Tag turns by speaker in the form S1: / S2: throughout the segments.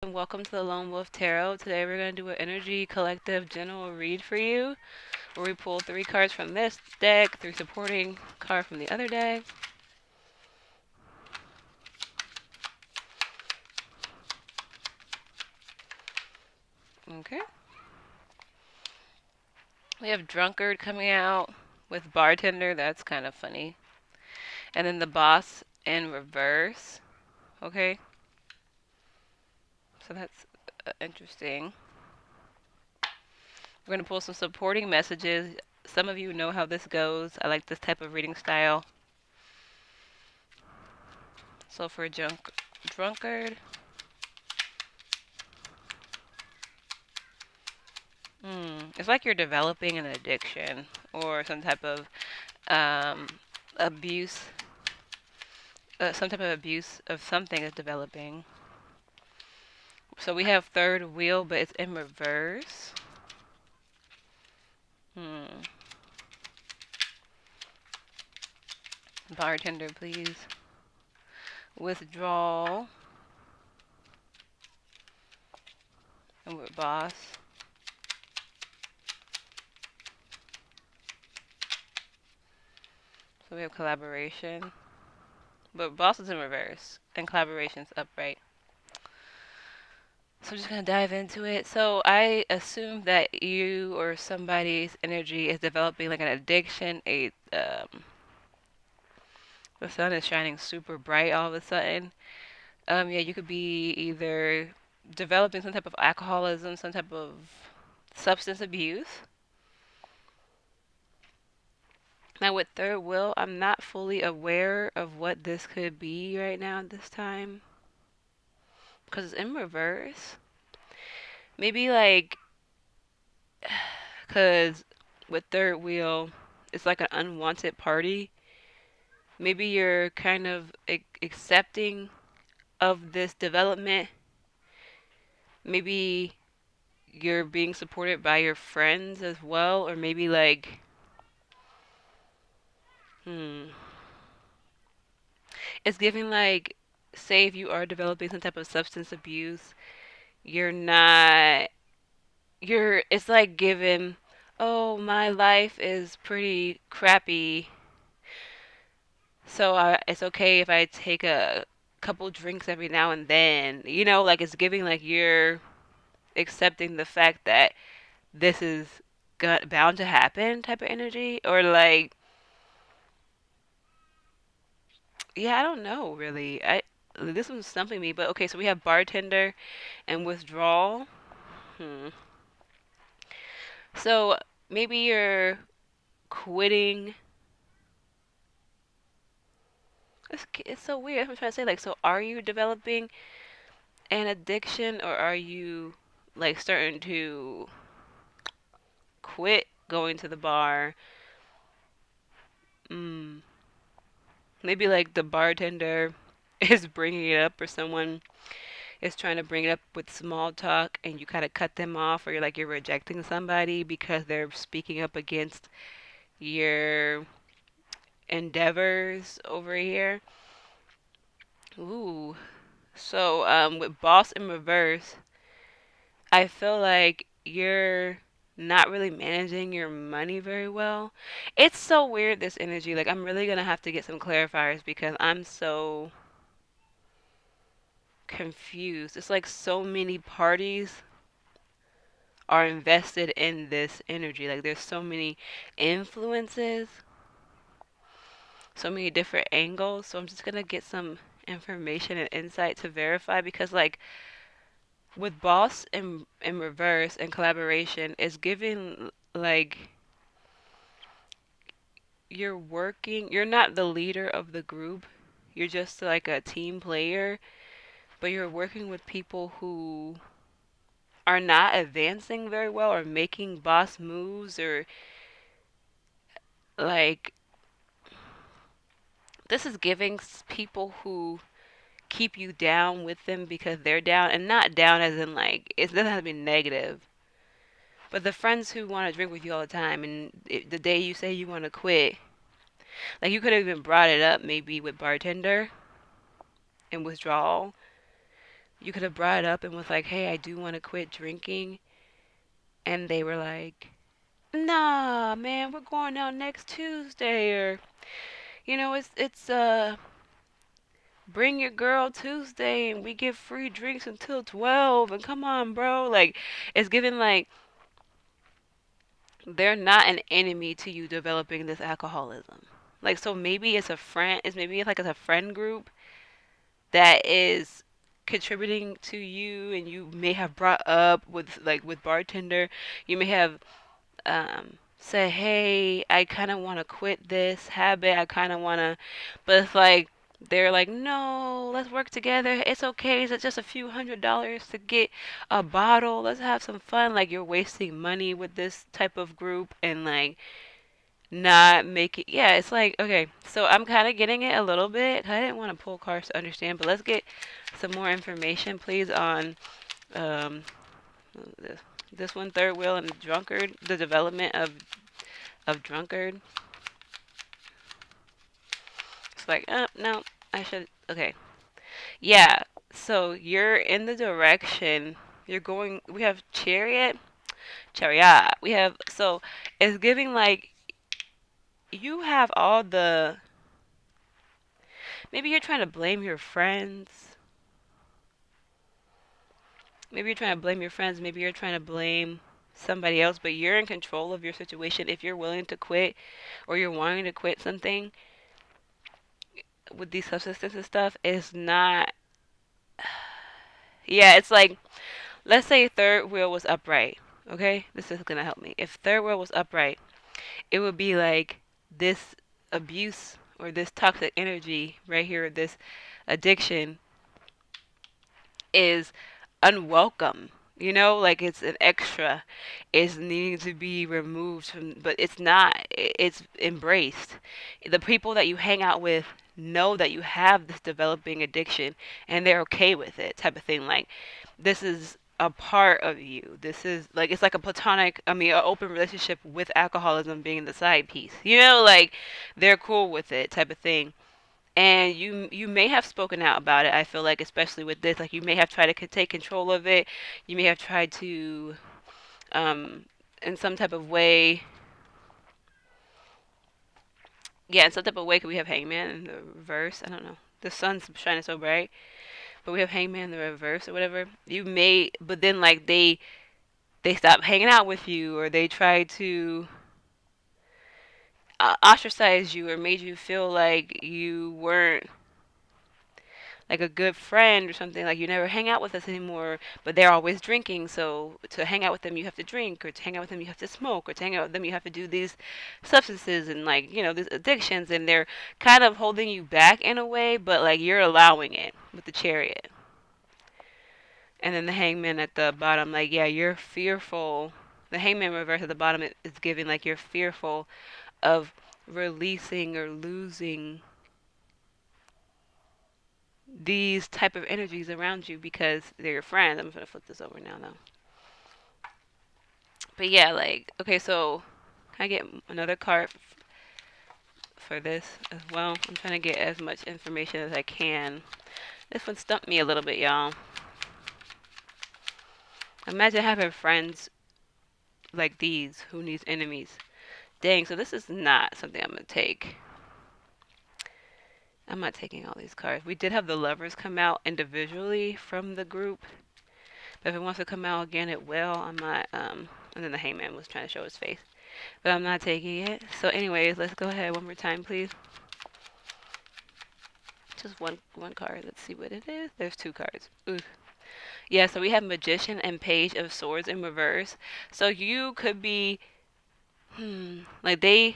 S1: and welcome to the Lone Wolf Tarot. Today we're going to do an energy collective general read for you, where we pull three cards from this deck, three supporting card from the other deck. Okay. We have Drunkard coming out with Bartender. That's kind of funny. And then the Boss in reverse. Okay. So that's interesting. We're going to pull some supporting messages. Some of you know how this goes. I like this type of reading style. So for Drunkard, it's like you're developing an addiction or some type of um, abuse, some type of abuse of something is developing. So we have third wheel, but it's in reverse. Hmm. Bartender, please. Withdrawal. And with boss. So we have collaboration. But boss is in reverse. And collaboration's upright. So I'm just gonna dive into it. So I assume that you or somebody's energy is developing like an addiction. The sun is shining super bright all of a sudden. Yeah, you could be either developing some type of alcoholism, some type of substance abuse. Now with third wheel, I'm not fully aware of what this could be right now at this time because it's in reverse. Maybe like because with third wheel, it's like an unwanted party. Maybe you're kind of accepting of this development. Maybe you're being supported by your friends as well, or maybe like, hmm, it's giving like, say if you are developing some type of substance abuse, you're not, it's like giving, oh, my life is pretty crappy, so it's okay if I take a couple drinks every now and then. Like it's giving like you're accepting the fact that this is bound to happen type of energy, or like, yeah, I don't know really. This one's stumping me, but okay, so we have bartender and withdrawal. Hmm. So maybe you're quitting. It's so weird. I'm trying to say, like, so are you developing an addiction, or are you like starting to quit going to the bar? Mm. Maybe like the bartender is bringing it up, or someone is trying to bring it up with small talk, and you kind of cut them off, or you're rejecting somebody because they're speaking up against your endeavors over here. Ooh. So, with boss in reverse, I feel like you're not really managing your money very well. It's so weird, this energy. Like, I'm really gonna have to get some clarifiers because I'm so confused. It's like so many parties are invested in this energy. Like, there's so many influences, so many different angles. So, I'm just gonna get some information and insight to verify because, like, with boss in reverse and collaboration is giving like you're not the leader of the group, you're just like a team player, but you're working with people who are not advancing very well or making boss moves, or like this is giving people who keep you down with them because they're down, and not down as in like it doesn't have to be negative. But the friends who want to drink with you all the time, and the day you say you want to quit, like you could have even brought it up maybe with bartender and withdrawal. You could have brought it up and was like, "Hey, I do want to quit drinking," and they were like, "Nah, man, we're going out next Tuesday," or it's bring your girl Tuesday and we give free drinks until 12 and come on, bro. Like it's given like they're not an enemy to you developing this alcoholism. Like so maybe it's a friend, it's a friend group that is contributing to you and you may have brought up with bartender, you may have say, hey, I kind of want to quit this habit. I kind of want to, but it's like, they're like, no, let's work together. It's okay. It's just a few $100s to get a bottle. Let's have some fun. Like, you're wasting money with this type of group and like not make it. Yeah, it's like, okay, so I'm kind of getting it a little bit. I didn't want to pull cards to understand, but let's get some more information, please, on um, this, this one, third wheel and drunkard, the development of drunkard. It's like, no, I should. Okay, yeah. So you're in the direction. You're going. We have chariot. We have. So it's giving like you have all the. Maybe you're trying to blame your friends. Maybe you're trying to blame your friends. Maybe you're trying to blame somebody else. But you're in control of your situation. If you're willing to quit, or you're wanting to quit something with these substances and stuff, it's not. Yeah, it's like let's say third wheel was upright. Okay, this is gonna help me. If third wheel was upright, it would be like this abuse or this toxic energy right here, this addiction is unwelcome. Like it's an extra. It's needing to be removed from, but it's not. It's embraced. The people that you hang out with know that you have this developing addiction and they're okay with it, type of thing. Like, this is a part of you. This is like, it's like a platonic, an open relationship with alcoholism being the side piece. Like they're cool with it, type of thing. And you may have spoken out about it. I feel like, especially with this, like you may have tried to take control of it. You may have tried to, um, in some type of way, yeah, in some type of way. Could we have Hangman in the reverse? I don't know. The sun's shining so bright, but we have Hangman in the reverse or whatever. You may, but then like they stopped hanging out with you, or they tried to ostracize you, or made you feel like you weren't like a good friend or something. Like, you never hang out with us anymore, but they're always drinking, so to hang out with them you have to drink, or to hang out with them you have to smoke, or to hang out with them you have to do these substances and like these addictions, and they're kind of holding you back in a way, but like you're allowing it with the chariot. And then the hangman at the bottom, like, yeah, you're fearful. The hangman reverse at the bottom is giving like you're fearful of releasing or losing these type of energies around you because they're your friends. I'm gonna flip this over now though. But yeah, like, okay, so can I get another card for this as well? I'm trying to get as much information as I can. This one stumped me a little bit, y'all. Imagine having friends like these who needs enemies. Dang, so this is not something I'm gonna take. I'm not taking all these cards. We did have the lovers come out individually from the group. But if it wants to come out again, it will. I'm not, and then the hangman was trying to show his face. But I'm not taking it. So anyways, let's go ahead one more time, please. Just one card. Let's see what it is. There's two cards. Ooh. Yeah, so we have Magician and Page of Swords in reverse. So you could be, like they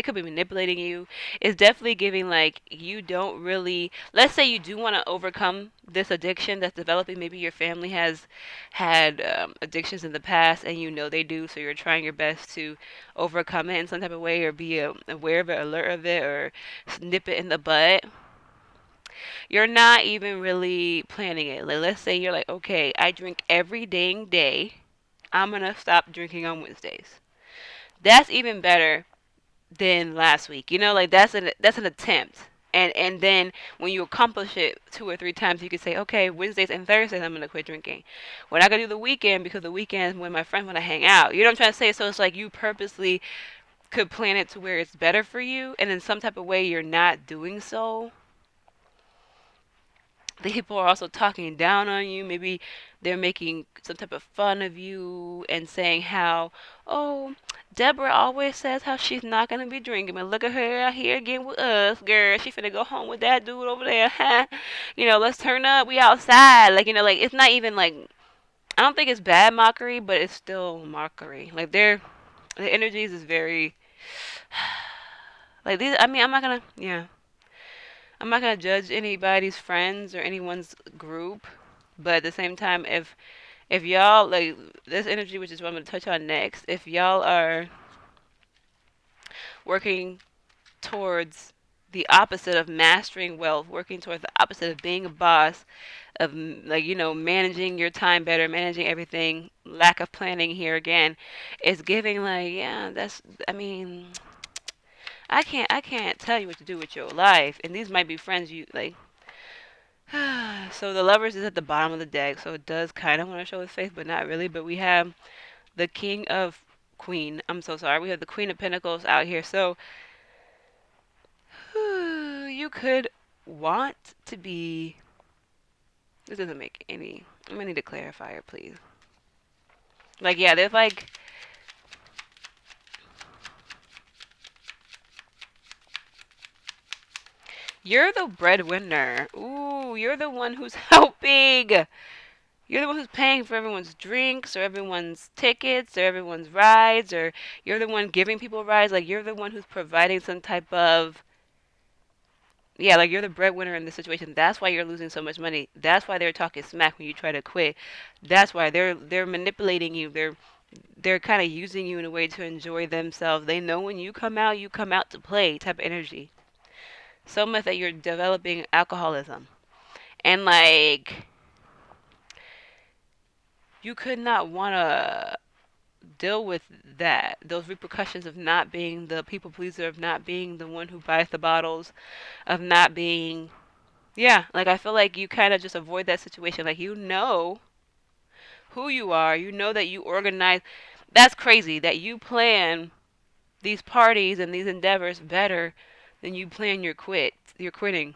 S1: could be manipulating you. It's definitely giving like you don't really. Let's say you do want to overcome this addiction that's developing. Maybe your family has had addictions in the past, and they do. So you're trying your best to overcome it in some type of way, or be aware of it, alert of it, or nip it in the bud. You're not even really planning it. Like, let's say you're like, okay, I drink every dang day. I'm gonna stop drinking on Wednesdays. That's even better than last week. Like that's an attempt. And then when you accomplish it 2 or 3 times, you can say, okay, Wednesdays and Thursdays I'm gonna quit drinking. We're not gonna do the weekend because the weekend is when my friends want to hang out. You know what I'm trying to say? So it's like you purposely could plan it to where it's better for you, and in some type of way you're not doing so. The people are also talking down on you. Maybe they're making some type of fun of you and saying how, oh, Deborah always says how she's not gonna be drinking, but look at her out here again with us, girl. She finna go home with that dude over there. Let's turn up. We outside. Like it's not even like I don't think it's bad mockery, but it's still mockery. Like the energies is very like these. I mean, I'm not gonna judge anybody's friends or anyone's group, but at the same time, if y'all like this energy, which is what I'm gonna touch on next, if y'all are working towards the opposite of mastering wealth, working towards the opposite of being a boss, of managing your time better, managing everything, lack of planning here again, is giving like, yeah, that's, I mean, I can't tell you what to do with your life, and these might be friends you like. So the lovers is at the bottom of the deck, so it does kind of want to show his face, but not really. But we have the king of queen. I'm so sorry. We have the queen of pentacles out here. So you could want to be. This doesn't make any. I'm gonna need a clarifier, please. Like, yeah, there's like. You're the breadwinner. Ooh, you're the one who's helping. You're the one who's paying for everyone's drinks or everyone's tickets or everyone's rides, or you're the one giving people rides. Like, you're the one who's providing some type of, yeah, like you're the breadwinner in this situation. That's why you're losing so much money. That's why they're talking smack when you try to quit. That's why they're manipulating you. They're kind of using you in a way to enjoy themselves. They know when you come out to play type of energy. So much that you're developing alcoholism. And like you could not want to deal with those repercussions of not being the people pleaser, of not being the one who buys the bottles, of not being, yeah, like I feel like you kind of just avoid that situation. Like, you know who you are, you know that you organize. That's crazy that you plan these parties and these endeavors better than you plan your quitting.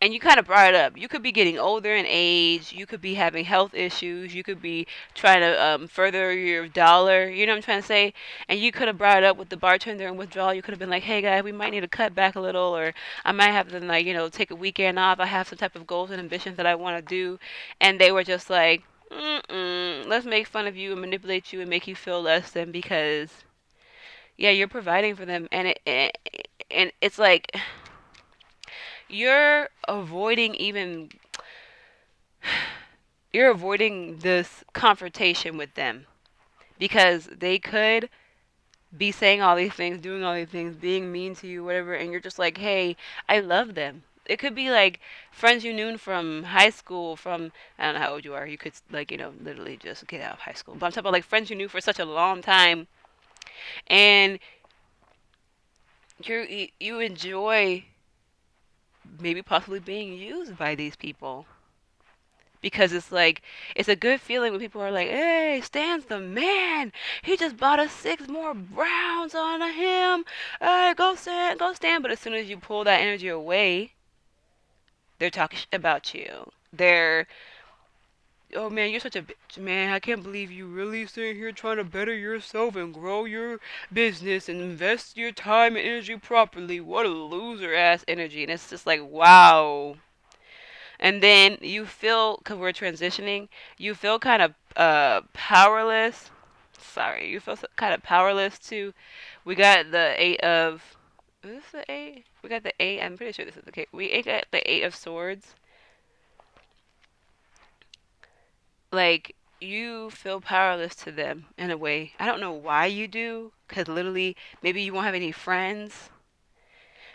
S1: And you kind of brought it up. You could be getting older in age. You could be having health issues. You could be trying to further your dollar. You know what I'm trying to say? And you could have brought it up with the bartender and withdrawal. You could have been like, hey, guys, we might need to cut back a little. Or I might have to, like, take a weekend off. I have some type of goals and ambitions that I want to do. And they were just like, let's make fun of you and manipulate you and make you feel less than because, yeah, you're providing for them. And it's like you're avoiding even you're avoiding this confrontation with them because they could be saying all these things, doing all these things, being mean to you, whatever, and you're just like, hey, I love them. It could be like friends you knew from high school, from, I don't know how old you are. You could, like, literally just get out of high school. But I'm talking about like friends you knew for such a long time, and you enjoy maybe possibly being used by these people. Because it's like it's a good feeling when people are like, "Hey, Stan's the man. He just bought us 6 more rounds on him. Hey, go Stan, go Stan." But as soon as you pull that energy away, they're talking shit about you. They're, "Oh man, you're such a bitch, man. I can't believe you really sitting here trying to better yourself and grow your business and invest your time and energy properly. What a loser ass energy." And it's just like, wow. And then you feel, because we're transitioning, you feel kind of powerless. Sorry, you feel kind of powerless too. We got the eight of. Is this the eight? We got the eight. I'm pretty sure this is the case. We got the 8 of swords. Like, you feel powerless to them in a way. I don't know why you do, because literally, maybe you won't have any friends.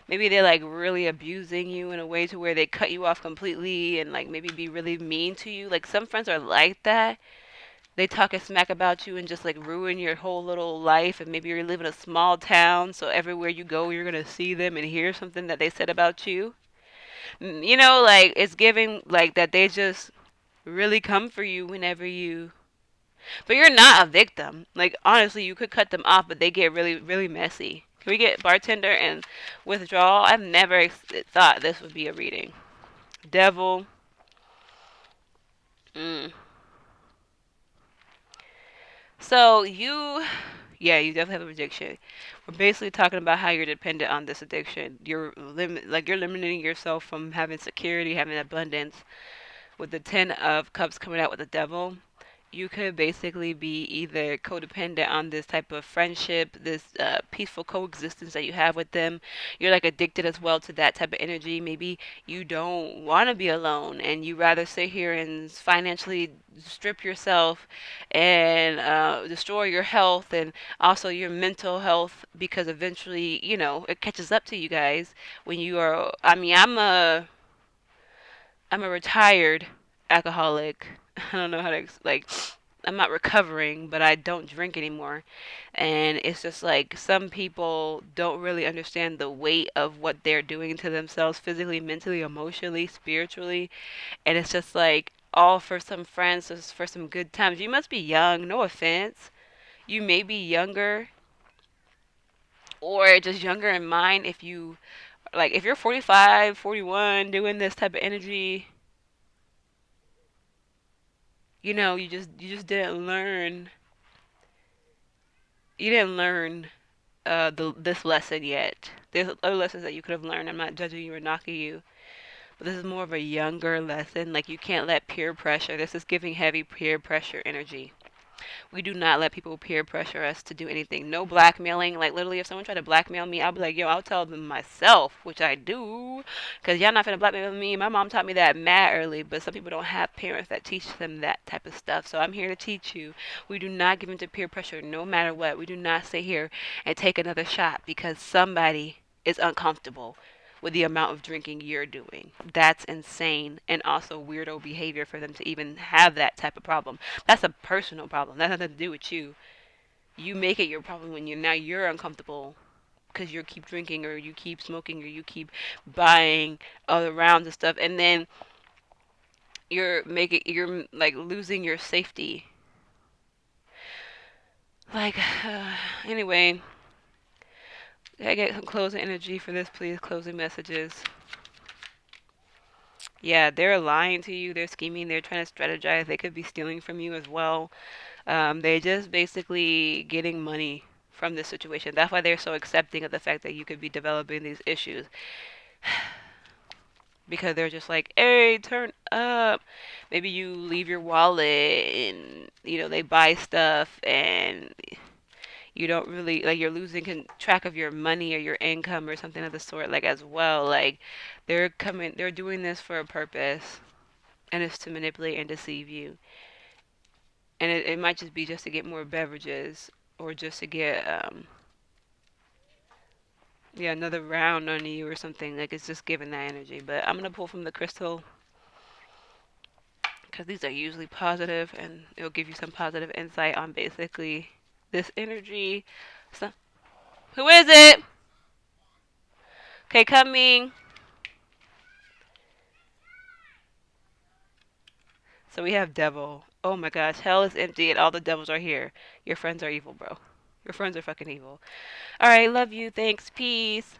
S1: Maybe they're like really abusing you in a way to where they cut you off completely and like maybe be really mean to you. Like, some friends are like that. they talk a smack about you and just like ruin your whole little life, and maybe you're living in a small town, so everywhere you go you're gonna see them and hear something that they said about you. You know, like it's giving like that they just really come for you whenever you, but you're not a victim. Like honestly, you could cut them off, but they get really really messy. Can we get bartender and withdrawal? I've never thought this would be a reading. Devil. Mm. So you, yeah, you definitely have an addiction. We're basically talking about how you're dependent on this addiction. You're limiting yourself from having security, having abundance. With the Ten of Cups coming out with the Devil, you could basically be either codependent on this type of friendship, this peaceful coexistence that you have with them. You're like addicted as well to that type of energy. Maybe you don't want to be alone and you rather sit here and financially strip yourself and destroy your health and also your mental health, because eventually, you know, it catches up to you guys when you are. I mean, I'm a retired alcoholic. I don't know how to like. I'm not recovering, but I don't drink anymore. And it's just like some people don't really understand the weight of what they're doing to themselves physically, mentally, emotionally, spiritually. And it's just like all for some friends, just for some good times. You must be young, no offense. You may be younger or just younger in mind if you like if you're 45, 41 doing this type of energy, you know, you just didn't learn. You didn't learn this lesson yet. There's other lessons that you could have learned. I'm not judging you or knocking you, but this is more of a younger lesson. Like you can't let peer pressure. This is giving heavy peer pressure energy. We do not let people peer pressure us to do anything. No blackmailing. Like literally, if someone tried to blackmail me, I'll be like, yo, I'll tell them myself, which I do, because y'all not finna blackmail me. My mom taught me that mad early, but some people don't have parents that teach them that type of stuff. So I'm here to teach you. We do not give in to peer pressure, no matter what. We do not sit here and take another shot because somebody is uncomfortable with the amount of drinking you're doing. That's insane and also weirdo behavior for them to even have that type of problem. That's a personal problem. That has nothing to do with you. You make it your problem when you're uncomfortable because you keep drinking or you keep smoking or you keep buying other rounds of stuff, and then you're like losing your safety. Like anyway, I get some closing energy for this, please. Closing messages. Yeah, they're lying to you. They're scheming. They're trying to strategize. They could be stealing from you as well. They're just basically getting money from this situation. That's why they're so accepting of the fact that you could be developing these issues, because they're just like, hey, turn up. Maybe you leave your wallet and, you know, they buy stuff and you don't really, like, you're losing track of your money or your income or something of the sort, like, as well. Like, they're doing this for a purpose, and it's to manipulate and deceive you. And it might just be just to get more beverages or just to get yeah, another round on you or something. Like it's just giving that energy. But I'm gonna pull from the crystal because these are usually positive, and it'll give you some positive insight on basically this energy. So, who is it? Okay, coming. So we have devil. Oh my gosh, hell is empty and all the devils are here. Your friends are evil, bro. Your friends are fucking evil. All right, love you. Thanks. Peace.